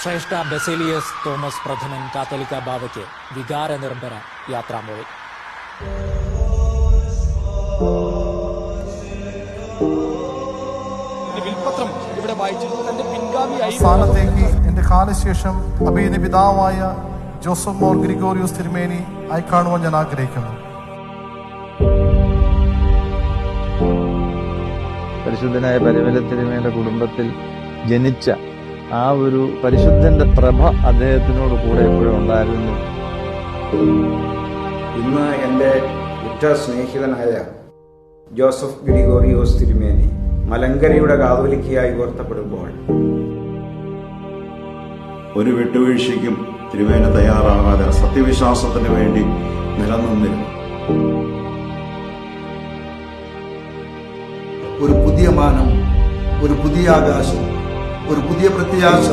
ശ്രേഷ്ഠ Baselios Thomas പ്രഥമൻ കാത്തോലിക്ക ബാവയ്ക്ക് വികാരനിർഭര യാത്രാമൊഴി. വിൽപത്രം ഇവിടെ വായിച്ചിരുന്നു. തന്റെ പിൻഗാമിയായി സ്ഥാനത്തേക്ക് എന്റെ കാലശേഷം അഭിനയ പിതാവായ ജോസഫ് മോർ ഗ്രിഗോറിയോസ് തിരുമേനി അയക്കാണുവാൻ ഞാൻ ആഗ്രഹിക്കുന്നു. പരിശുദ്ധനായ പരിമല തിരുമേനിയുടെ കുടുംബത്തിൽ ജനിച്ച ആ ഒരു പരിശുദ്ധന്റെ പ്രഭ അദ്ദേഹത്തിനോട് കൂടെ എപ്പോഴും ഉണ്ടായിരുന്നു. ഇന്ന് എൻ്റെ ഉറ്റ സ്നേഹിതനായ ജോസഫ് ഗ്രിഗോറിയോസ് തിരുമേനി മലങ്കരയുടെ കാതോലിക്കയായി ഉയർത്തപ്പെടുമ്പോൾ ഒരു വിട്ടുവീഴ്ചയ്ക്കും തിരുമേനി തയ്യാറാകാതെ സത്യവിശ്വാസത്തിന് വേണ്ടി നിലനിന്നിരുന്നു. ഒരു പുതിയ മാനം, ഒരു പുതിയ ആകാശം, ഒരു പുതിയ പ്രത്യാശ